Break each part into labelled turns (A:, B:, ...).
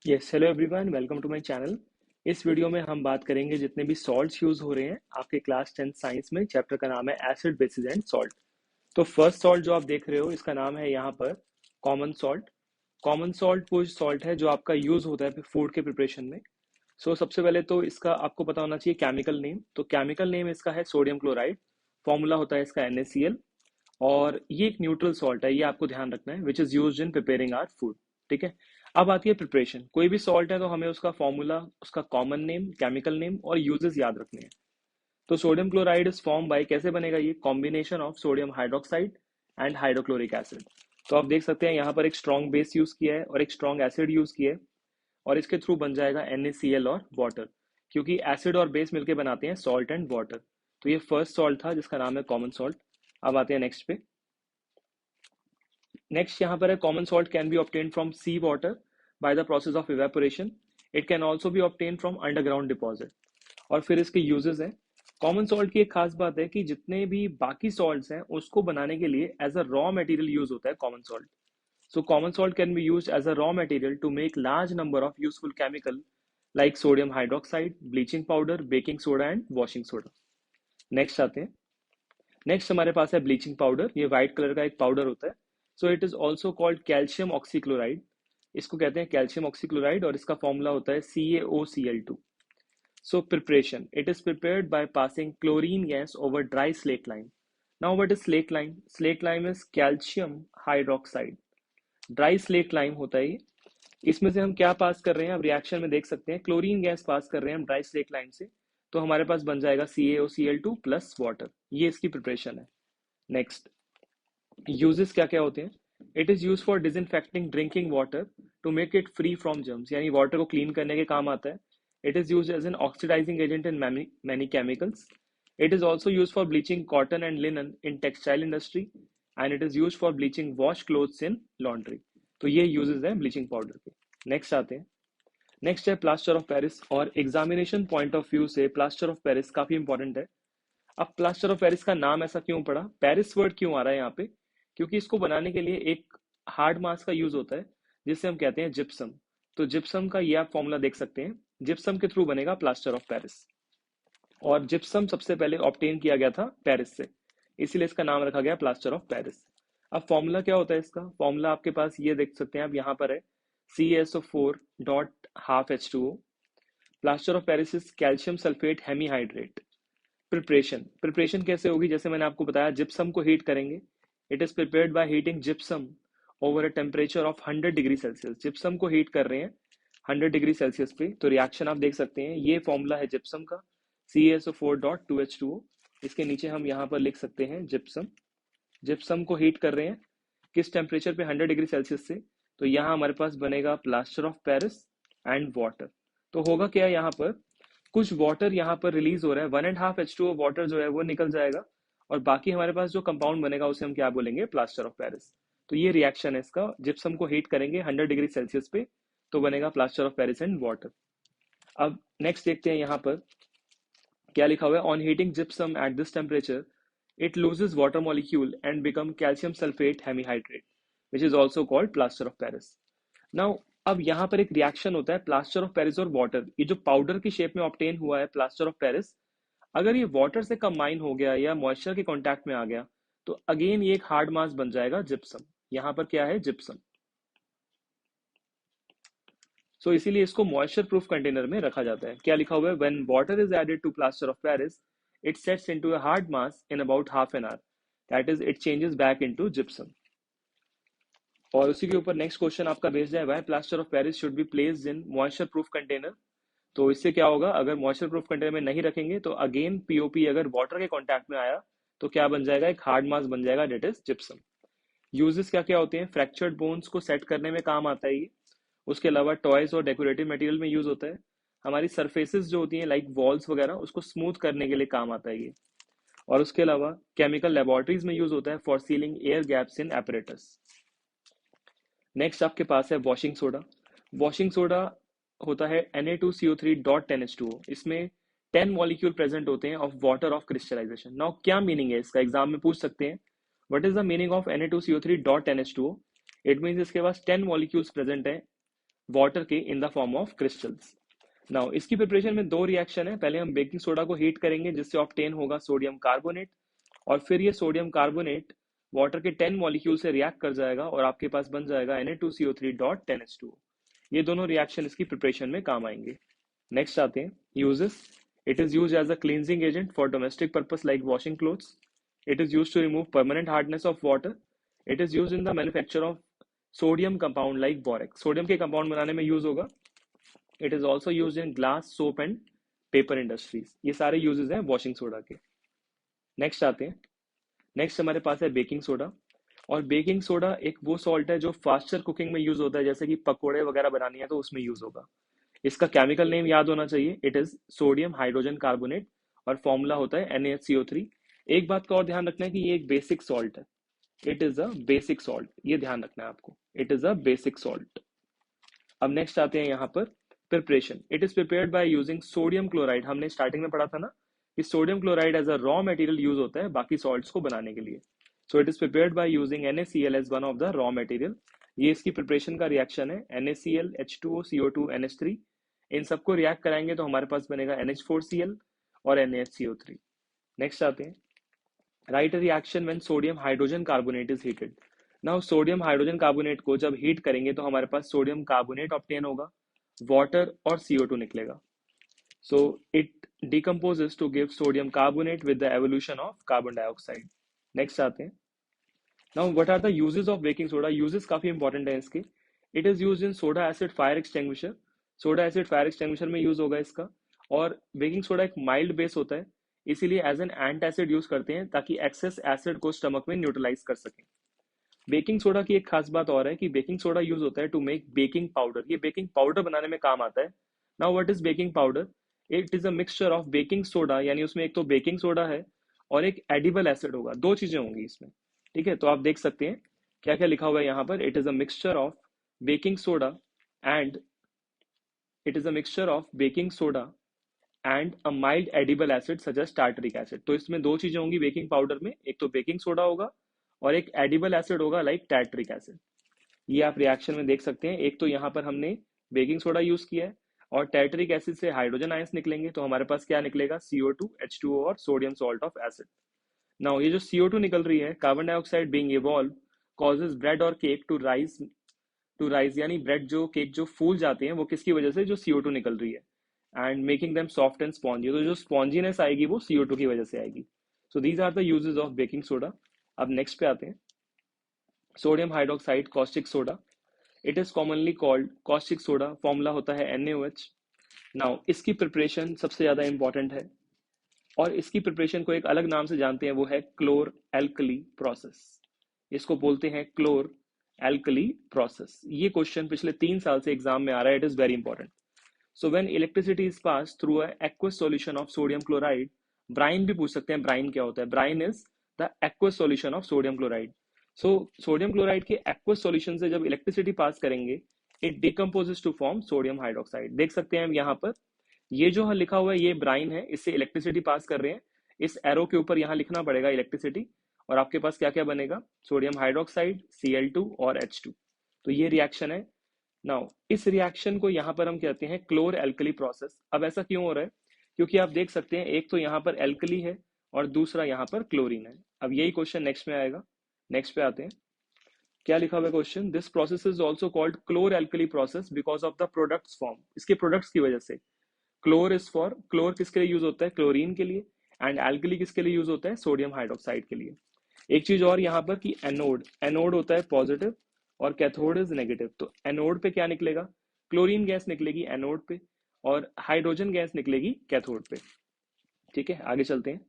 A: Yes, hello everyone, welcome to my channel. इस video में हम बात करेंगे जितने भी सॉल्ट्स यूज हो रहे हैं आपके क्लास 10 साइंस में। चैप्टर का नाम है एसिड बेसिस एंड सॉल्ट। तो फर्स्ट सॉल्ट जो आप देख रहे हो इसका नाम है यहाँ पर कॉमन सॉल्ट। कॉमन सॉल्ट वो सॉल्ट है जो आपका यूज होता है फूड के प्रिपरेशन में। सबसे पहले तो इसका आपको पता होना चाहिए केमिकल नेम। तो केमिकल नेम इसका है सोडियम क्लोराइड। फॉर्मूला होता है इसका NaCl। और ये एक न्यूट्रल सॉल्ट है, ये आपको ध्यान रखना है, which is used in preparing our food. ठीक है। अब आती है प्रिपरेशन। कोई भी सॉल्ट है तो हमें उसका फॉर्मूला, उसका कॉमन नेम, केमिकल नेम और यूजेस याद रखने हैं। तो sodium chloride is form by, कैसे बनेगा ये, combination of sodium hydroxide and hydrochloric acid. तो आप देख सकते हैं यहाँ पर एक स्ट्रॉन्ग बेस यूज किया है और एक स्ट्रॉन्ग एसिड यूज किया है, और इसके थ्रू बन जाएगा NaCl और वाटर, क्योंकि एसिड और बेस मिलकर बनाते हैं सॉल्ट एंड वाटर। तो ये फर्स्ट सॉल्ट था जिसका नाम है कॉमन सॉल्ट। अब आते हैं नेक्स्ट पे। नेक्स्ट यहाँ पर है common salt can be obtain from sea water by the process of evaporation. It can also be obtain from underground deposit. और फिर इसके यूजेस हैं। कॉमन सॉल्ट की एक खास बात है कि जितने भी बाकी सॉल्ट्स हैं उसको बनाने के लिए as a raw material use होता है common salt. So common salt can be use as a raw material to make large number of useful chemical like sodium hydroxide, bleaching powder, baking soda and washing soda. Next आते हैं। Next हमारे पास है bleaching powder. ये white colour का एक powder होता है। So it is also called calcium oxychloride. इसको कहते हैं कैल्शियम ऑक्सीक्लोराइड और इसका फॉर्मूला होता है CaOCl2। So preparation, it is prepared by passing chlorine gas over dry slate lime. Now what is slate lime? Slate lime is calcium hydroxide. Dry slate lime होता है ये। इसमें से हम क्या पास कर रहे हैं, अब रिएक्शन में देख सकते हैं, क्लोरीन गैस पास कर रहे हैं हम ड्राई स्लेट लाइम से। तो हमारे पास बन जाएगा CaOCl2 प्लस वाटर। ये इसकी प्रिपरेशन है। नेक्स्ट, यूजेस क्या क्या होते हैं। It is use for disinfecting drinking water to make it free from germs, यानी वाटर को क्लीन करने के काम आता है। It is use as an oxidising agent in many chemicals. It is also use for bleaching cotton and linen in textile industry. And it is use for bleaching wash clothes in laundry. तो ये uses हैं bleaching powder के। Next आते हैं। Next है plaster of Paris. और examination point of view से plaster of Paris काफी इंपॉर्टेंट है। अब प्लास्टर ऑफ पेरिस का नाम ऐसा क्यों पड़ा, पेरिस वर्ड क्यों आ रहा है यहाँ पे? क्योंकि इसको बनाने के लिए एक हार्ड मास का यूज होता है जिसे हम कहते हैं जिप्सम। तो जिप्सम का ये आप फॉर्मूला देख सकते हैं। जिप्सम के थ्रू बनेगा प्लास्टर ऑफ पेरिस। और जिप्सम सबसे पहले ऑब्टेन किया गया था पेरिस से, इसीलिए इसका नाम रखा गया प्लास्टर ऑफ पेरिस। अब फॉर्मूला क्या होता है इसका? फॉर्मूला आपके पास ये देख सकते हैं आप यहाँ पर है, CaSO4 dot half H2O। Plaster of Paris is calcium sulphate hemihydrate. Preparation कैसे होगी? जैसे मैंने आपको बताया, जिप्सम को हीट करेंगे। It is prepared by heating gypsum over a temperature of 100 degree Celsius. Gypsum को हीट कर रहे हैं 100 डिग्री सेल्सियस पे। तो रिएक्शन आप देख सकते हैं, ये फॉर्मूला है जिप्सम का, CaSO4.2H2O। इसके नीचे हम यहाँ पर लिख सकते हैं जिप्सम। जिप्सम को हीट कर रहे हैं किस टेम्परेचर पे? 100 डिग्री सेल्सियस से। तो यहाँ हमारे पास बनेगा plaster of Paris and water. तो होगा क्या यहाँ पर, कुछ वाटर यहाँ पर रिलीज हो रहा है, 1.5 H2O वाटर जो है वो निकल जाएगा, और बाकी हमारे पास जो कंपाउंड बनेगा उसे हम क्या बोलेंगे? Plaster of Paris. तो ये रिएक्शन है इसका। जिप्सम को हीट करेंगे 100 डिग्री सेल्सियस पे, तो बनेगा plaster of Paris and water. अब नेक्स्ट देखते हैं यहाँ पर क्या लिखा हुआ है। On heating gypsum at this temperature it loses water molecule and become calcium sulfate hemihydrate, which is also called plaster of Paris. Now, अब यहाँ पर एक रिएक्शन होता है प्लास्टर ऑफ पेरिस और वाटर। ये जो पाउडर की शेप में ऑब्टेन हुआ है प्लास्टर ऑफ पेरिस, अगर ये वाटर से कंबाइन हो गया या मॉइस्चर के कांटेक्ट में आ गया तो अगेन ये एक हार्ड मास बन जाएगा जिप्सम। यहाँ पर क्या है? जिप्सम। इसीलिए इसको मॉइस्चर प्रूफ कंटेनर में रखा जाता है। क्या लिखा हुआ है? When water is added to plaster of Paris it sets into a hard mass in about half an hour. That is, it changes back into gypsum. और उसी के ऊपर नेक्स्ट क्वेश्चन आपका बेस्ड है, why plaster of Paris should be placed in moisture proof container. तो इससे क्या होगा, अगर मॉइस्चर प्रूफ कंटेनर में नहीं रखेंगे तो अगेन पीओपी अगर वाटर के कांटेक्ट में आया तो क्या बन जाएगा? एक हार्ड मास बन जाएगा, डेट इज जिप्सम। यूजेस क्या क्या होते हैं? फ्रैक्चर्ड बोन्स को सेट करने में काम आता है ये। उसके अलावा टॉयज और डेकोरेटिव मटेरियल में यूज होता है। हमारी सरफेसेस जो होती हैं लाइक वॉल्स वगैरह, उसको स्मूथ करने के लिए काम आता है ये। और उसके अलावा केमिकल लेबोरेटरीज में यूज होता है for ceiling air gaps in apparatus. Next आपके पास है वॉशिंग सोडा। वॉशिंग सोडा होता है Na2CO3.10H2O। इसमें 10 मॉलिक्यूल प्रेजेंट होते हैं of water of crystallisation. Now क्या मीनिंग है इसका? एग्जाम में पूछ सकते हैं, what is the meaning of Na2CO3.10H2O? It means इसके पास 10 मॉलिक्यूल्स प्रेजेंट है वाटर के in the form of crystals. Now इसकी प्रिपरेशन में दो रिएक्शन है, पहले हम बेकिंग सोडा को हीट करेंगे जिससे ऑब्टेन होगा सोडियम कार्बोनेट, और फिर ये सोडियम कार्बोनेट वाटर के 10 मॉलिक्यूल से रिएक्ट कर जाएगा और आपके पास बन जाएगा Na2CO3.10H2O। ये दोनों रिएक्शन इसकी प्रिपरेशन में काम आएंगे। नेक्स्ट आते हैं uses. It is use as a cleansing agent for domestic purpose like washing clothes. It is use to remove permanent hardness of water. It is use in the manufacture of sodium compound like borax, sodium के compound बनाने में use होगा। It is also use in glass, soap and paper industries. ये सारे uses हैं washing soda के। Next आते हैं, नेक्स्ट हमारे पास है बेकिंग सोडा। और बेकिंग सोडा एक वो सॉल्ट है जो फास्टर कुकिंग में यूज होता है, जैसे कि पकोड़े वगैरह बनानी है तो उसमें यूज होगा। इसका केमिकल नेम याद होना चाहिए, it is sodium hydrogen carbonate और फॉर्मूला होता है NaHCO3। एक बात का और ध्यान रखना है कि ये एक बेसिक सॉल्ट है, it is a basic salt, ये ध्यान रखना है आपको, it is a basic salt. अब नेक्स्ट आते हैं यहाँ पर preparation. It is prepared by using sodium chloride. हमने स्टार्टिंग में पढ़ा था ना कि sodium chloride as a raw material use होता है बाकी सॉल्ट्स को बनाने के लिए। So it is prepared by using NaCl as one of the raw material. ये इसकी प्रिपरेशन का रिएक्शन है, NaCl H2O CO2 NH3। इन सबको रिएक्ट कराएंगे तो हमारे पास बनेगा NH4Cl और NaHCO3। नेक्स्ट आते हैं, right reaction when sodium hydrogen carbonate is heated. Now sodium hydrogen carbonate को जब हीट करेंगे तो हमारे पास सोडियम कार्बोनेट ऑब्टेन होगा, वाटर और CO2 निकलेगा। So it decomposes to give sodium carbonate with the evolution of carbon dioxide. Next आते हैं, now what are the uses of baking soda? Uses काफी इंपॉर्टेंट है इसके। It is used in soda acid fire extinguisher. Soda acid fire extinguisher में use होगा इसका। और baking soda एक माइल्ड बेस होता है, इसीलिए as an antacid use करते हैं ताकि एक्सेस एसिड को स्टमक में न्यूट्रलाइज कर सकें। बेकिंग सोडा की एक खास बात और है कि बेकिंग सोडा यूज होता है टू मेक बेकिंग पाउडर। ये बेकिंग पाउडर बनाने में काम आता है। Now what is baking powder? It is a mixture of baking soda, यानी उसमें एक तो बेकिंग सोडा है और एक एडिबल एसिड होगा, दो चीजें होंगी इसमें। ठीक है, तो आप देख सकते हैं क्या क्या लिखा हुआ है यहाँ पर। It is a mixture of baking soda and it is a mixture of baking soda and a mild edible acid such as tartaric acid. तो इसमें दो चीजें होंगी बेकिंग पाउडर में, एक तो बेकिंग सोडा होगा और एक एडिबल एसिड होगा लाइक टार्टरिक एसिड। ये आप रिएक्शन में देख सकते हैं, एक तो यहाँ पर हमने बेकिंग सोडा यूज किया है और टार्टरिक एसिड से हाइड्रोजन आयंस निकलेंगे तो हमारे पास क्या निकलेगा, CO2 H2O और sodium salt of acid. Now ये जो CO2 निकल रही है, carbon dioxide being evolve causes bread और केक टू राइज, यानी ब्रेड जो केक जो फूल जाते हैं वो किसकी वजह से, जो CO2 निकल रही है, and making them soft and spongy. तो जो स्पॉन्जीनेस आएगी वो CO2 की वजह से आएगी। So these are the uses of baking soda. अब नेक्स्ट पे आते हैं, sodium hydroxide caustic soda. It is commonly called caustic soda, formula होता है NaOH। नाउ इसकी प्रिपरेशन सबसे ज्यादा इंपॉर्टेंट है और इसकी प्रिपरेशन को एक अलग नाम से जानते हैं, वो है क्लोर एल्कली प्रोसेस। इसको बोलते हैं क्लोर एल्कली प्रोसेस। ये क्वेश्चन पिछले 3 साल से एग्जाम में आ रहा है, it is very important. So when electricity is pass through a aqueous solution of sodium chloride, brine भी पूछ सकते हैं, ब्राइन क्या होता है? Brine is the aqueous solution of sodium chloride. So sodium chloride के एक्वस सॉल्यूशन से जब इलेक्ट्रिसिटी पास करेंगे, it decomposes to form sodium hydroxide. देख सकते हैं हम यहाँ पर, ये जो लिखा हुआ है ये ब्राइन है, इससे इलेक्ट्रिसिटी पास कर रहे हैं। इस एरो के ऊपर यहाँ लिखना पड़ेगा इलेक्ट्रिसिटी, और आपके पास क्या क्या बनेगा, सोडियम हाइड्रोक्साइड, Cl2 और H2। तो ये रिएक्शन है। नाउ इस रिएक्शन को यहाँ पर हम कहते हैं क्लोर एल्कली प्रोसेस। अब ऐसा क्यों हो रहा है? क्योंकि आप देख सकते हैं एक तो यहाँ पर एल्कली है और दूसरा यहाँ पर क्लोरीन है। अब यही क्वेश्चन नेक्स्ट में आएगा। नेक्स्ट पे आते हैं, क्या लिखा हुआ है question, this process is also called chlor alkali process because of the products form. इसके प्रोडक्ट्स की वजह से। क्लोर इज फॉर, क्लोर किसके लिए यूज होता है, क्लोरीन के लिए, एंड एल्कली किसके लिए यूज होता है, सोडियम हाइड्रोक्साइड के लिए। एक चीज और यहाँ पर कि एनोड, एनोड होता है पॉजिटिव और कैथोड इज नेगेटिव। तो एनोड पे क्या निकलेगा, क्लोरीन गैस निकलेगी एनोड पे और हाइड्रोजन गैस निकलेगी कैथोड पे। ठीक है, आगे चलते हैं,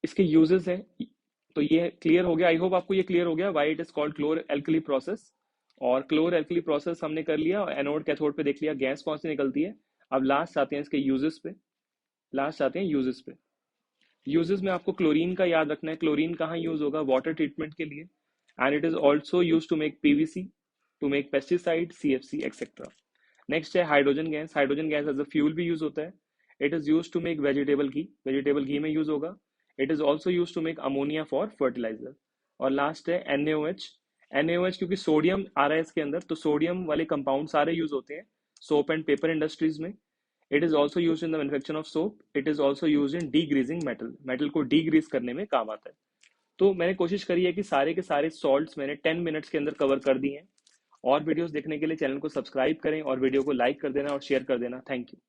A: इसके यूजेस हैं। तो ये क्लियर हो गया, आई होप आपको ये क्लियर हो गया why it is called chlor alkali process. और क्लोर एल्कली प्रोसेस हमने कर लिया और एनोड कैथोड पे देख लिया गैस कौन सी निकलती है। अब लास्ट आते हैं इसके यूजेस पे, लास्ट आते हैं यूजेस पे। यूजेस में आपको क्लोरीन का याद रखना है। क्लोरीन कहाँ यूज होगा, वाटर ट्रीटमेंट के लिए, and it is also use to make PVC, to make pesticide, CFC etcetera. Next है hydrogen gas. Hydrogen gas as a fuel भी यूज होता है। It is use to make vegetable ghee, vegetable घी में use होगा। It is also use to make ammonia for fertiliser. और last है NaOH। NaOH क्योंकि सोडियम आ रहा है इसके अंदर, तो सोडियम वाले कंपाउंड सारे यूज होते हैं सोप एंड पेपर इंडस्ट्रीज में। It is also use in the manufacture of soap, it is also use in degreasing metal, metal को डीग्रीज करने में काम आता है। तो मैंने कोशिश करी है कि सारे के सारे सॉल्ट्स मैंने 10 मिनट्स के अंदर कवर कर दिए हैं। और वीडियोस देखने के लिए चैनल को सब्सक्राइब करें और वीडियो को लाइक कर देना और शेयर कर देना। Thank you.